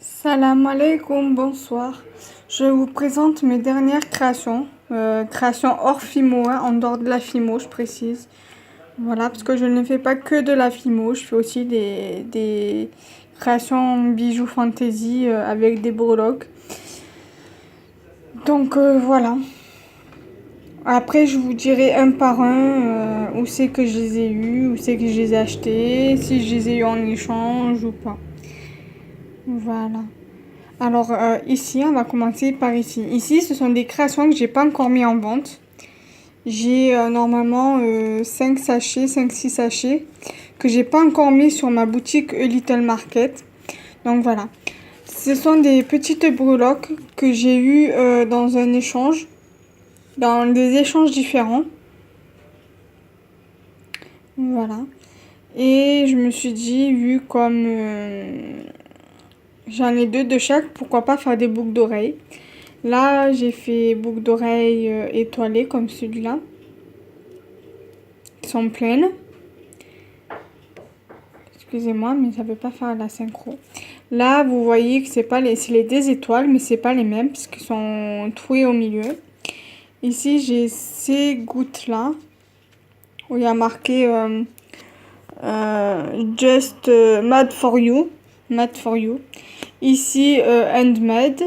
Salam alaikum, bonsoir. Je vous présente mes dernières créations. Créations hors Fimo, hein, en dehors de la Fimo, je précise. Voilà, parce que je ne fais pas que de la Fimo, je fais aussi des créations bijoux fantasy avec des breloques. Donc voilà. Après, je vous dirai un par un où c'est que je les ai eus, où c'est que je les ai achetés, si je les ai eus en échange ou pas. Voilà. Alors ici, on va commencer par ici. Ici, ce sont des créations que j'ai pas encore mis en vente. J'ai normalement 5 sachets, 5-6 sachets que j'ai pas encore mis sur ma boutique A Little Market. Donc voilà. Ce sont des petites breloques que j'ai eues dans un échange, dans des échanges différents. Voilà. Et je me suis dit, vu comme j'en ai deux de chaque, pourquoi pas faire des boucles d'oreilles. Là, j'ai fait boucles d'oreilles étoilées comme celui-là, qui sont pleines. Excusez-moi, mais ça ne veut pas faire la synchro. Là, vous voyez que c'est les des étoiles, mais c'est pas les mêmes parce qu'ils sont troués au milieu. Ici, j'ai ces gouttes-là où il y a marqué Just Made for You. Made for You. Ici, Handmade.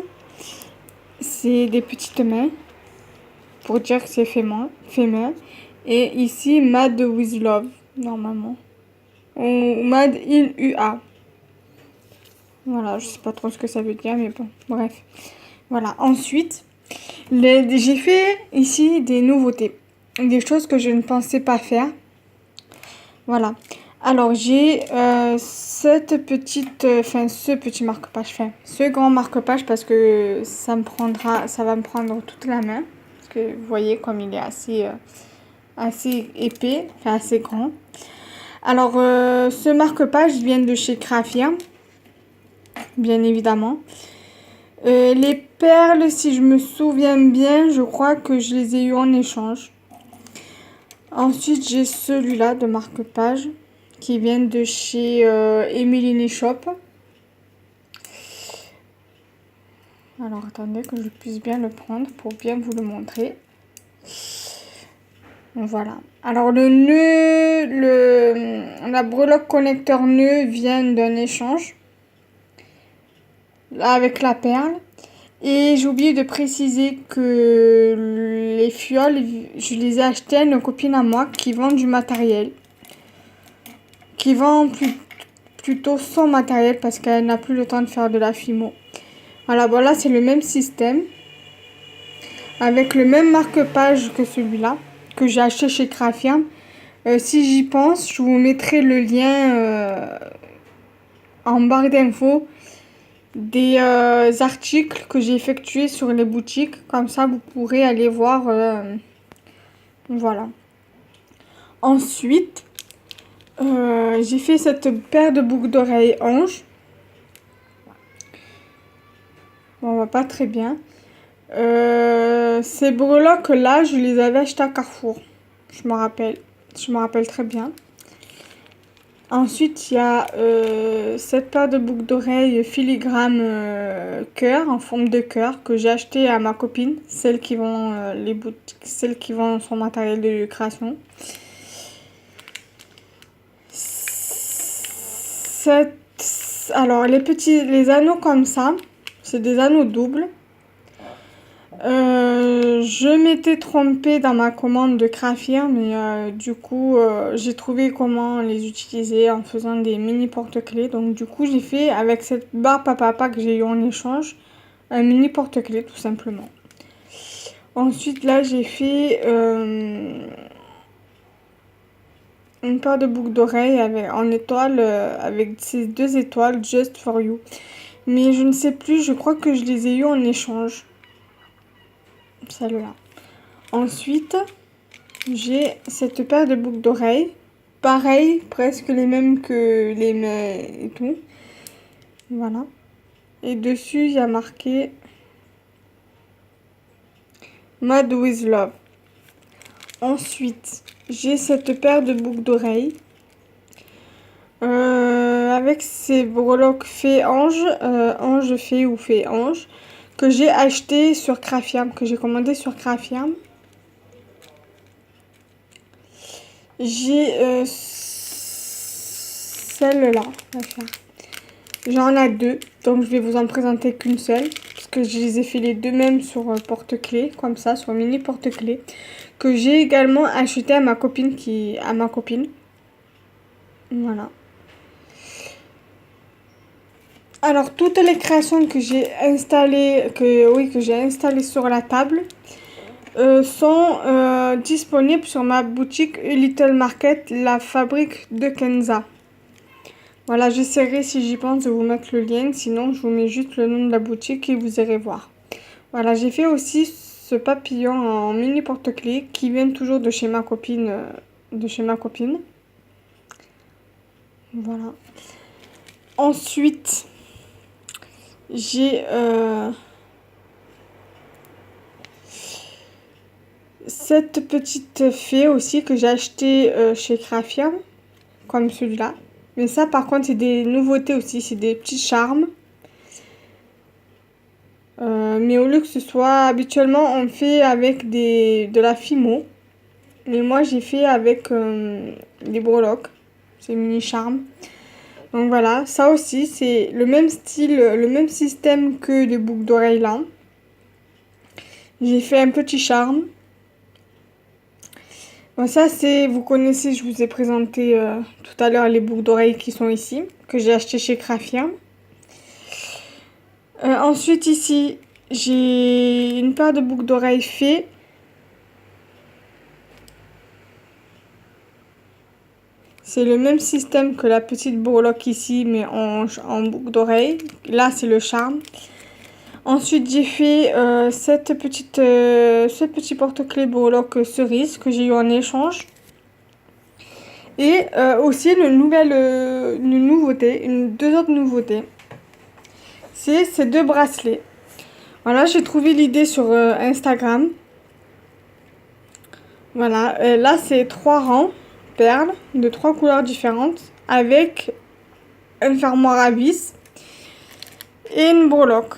C'est des petites mains pour dire que c'est fait main. Et ici, Made with Love, normalement. Ou Made in UA. Voilà, je sais pas trop ce que ça veut dire, mais bon, bref. Voilà, ensuite, j'ai fait ici des nouveautés. Des choses que je ne pensais pas faire. Voilà. Alors, j'ai cette petite, ce petit marque-page, ce grand marque-page parce que ça va me prendre toute la main. Parce que vous voyez comme il est assez épais, assez grand. Alors, ce marque-page vient de chez Craphia, bien évidemment. Les perles, si je me souviens bien, je crois que je les ai eues en échange. Ensuite, j'ai celui-là de marque-page qui vient de chez Emily Shop. Alors, attendez que je puisse bien le prendre pour bien vous le montrer. Voilà. Alors, le nœud, la breloque connecteur nœud vient d'un échange avec la perle. Et j'ai oublié de préciser que les fioles, je les ai achetées à une copine à moi qui vend du matériel. Qui vend plutôt son matériel parce qu'elle n'a plus le temps de faire de la Fimo. Voilà, bon là c'est le même système. Avec le même marque-page que celui-là, que j'ai acheté chez Craphia. Si j'y pense, je vous mettrai le lien en barre d'infos des articles que j'ai effectués sur les boutiques. Comme ça, vous pourrez aller voir. Voilà. Ensuite, j'ai fait cette paire de boucles d'oreilles ange. Bon, va pas très bien. Ces breloques là, je les avais achetées à Carrefour. Je me rappelle très bien. Ensuite, il y a cette paire de boucles d'oreilles filigrane cœur, en forme de cœur, que j'ai acheté à ma copine, celle qui vend celle qui vend son matériel de création. Alors, les anneaux comme ça, c'est des anneaux doubles. Je m'étais trompée dans ma commande de Craphia, mais du coup, j'ai trouvé comment les utiliser en faisant des mini porte-clés. Donc, du coup, j'ai fait avec cette barre papa que j'ai eu en échange, un mini porte-clés tout simplement. Ensuite, là, j'ai fait une paire de boucles d'oreilles en étoile, avec ces deux étoiles, Just for You. Mais je ne sais plus, je crois que je les ai eues en échange. Celle-là. Ensuite, j'ai cette paire de boucles d'oreilles. Pareil, presque les mêmes que les mains et tout. Voilà. Et dessus, il y a marqué Made with Love. Ensuite, j'ai cette paire de boucles d'oreilles. avec ces breloques fée ange, ange fée ou fée ange, que j'ai acheté sur Craffiam, que j'ai commandé sur Craffiam. J'ai celle-là. J'en ai deux, donc je vais vous en présenter qu'une seule. Parce que je les ai fait les deux mêmes sur porte-clés, comme ça, sur mini porte-clés. Que j'ai également acheté à ma copine Voilà. Alors, toutes les créations que j'ai installées, que j'ai installées sur la table, sont disponibles sur ma boutique Little Market, la fabrique de Kenza. Voilà, j'essaierai si j'y pense de vous mettre le lien, sinon je vous mets juste le nom de la boutique et vous irez voir. Voilà, j'ai fait aussi ce papillon en mini porte-clés qui vient toujours de chez ma copine. Voilà. Ensuite, j'ai cette petite fée aussi que j'ai achetée chez Craffiam, comme celui-là. Mais ça, par contre, c'est des nouveautés aussi, c'est des petits charmes. Mais au lieu que ce soit, habituellement, on fait avec de la fimo. Mais moi, j'ai fait avec des breloques. C'est mini charme. Donc voilà, ça aussi, c'est le même style, le même système que les boucles d'oreilles là. J'ai fait un petit charme. Bon, ça, vous connaissez, je vous ai présenté tout à l'heure les boucles d'oreilles qui sont ici, que j'ai acheté chez Craffiam. Ensuite, ici, j'ai une paire de boucles d'oreilles fées. C'est le même système que la petite breloque ici, mais en boucle d'oreille. Là, c'est le charme. Ensuite, j'ai fait ce petit porte-clés breloque cerise que j'ai eu en échange. Et aussi deux autres nouveautés. C'est ces deux bracelets. Voilà, j'ai trouvé l'idée sur Instagram. Voilà, là c'est 3 rangs perles de 3 couleurs différentes avec un fermoir à vis et une breloque.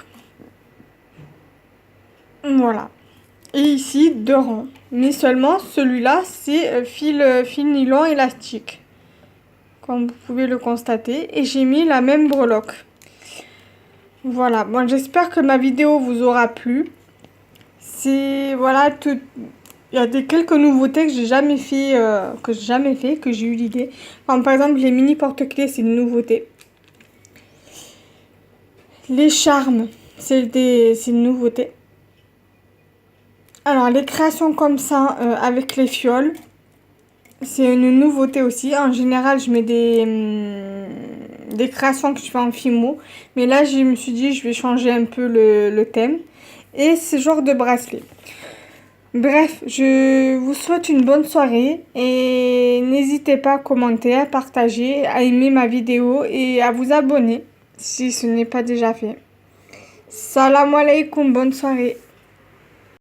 Voilà. Et ici 2 rangs. Mais seulement celui-là c'est fil nylon élastique. Comme vous pouvez le constater. Et j'ai mis la même breloque. Voilà, bon, j'espère que ma vidéo vous aura plu. Voilà, il y a quelques nouveautés que j'ai jamais fait, que j'ai eu l'idée. Comme par exemple les mini porte-clés, c'est une nouveauté. Les charmes, c'est une nouveauté. Alors les créations comme ça, avec les fioles, c'est une nouveauté aussi. En général, je mets des créations que je fais en fimo. Mais là, je me suis dit, je vais changer un peu le thème. Et ce genre de bracelet. Bref, je vous souhaite une bonne soirée. Et n'hésitez pas à commenter, à partager, à aimer ma vidéo et à vous abonner si ce n'est pas déjà fait. Salam alaikum, bonne soirée.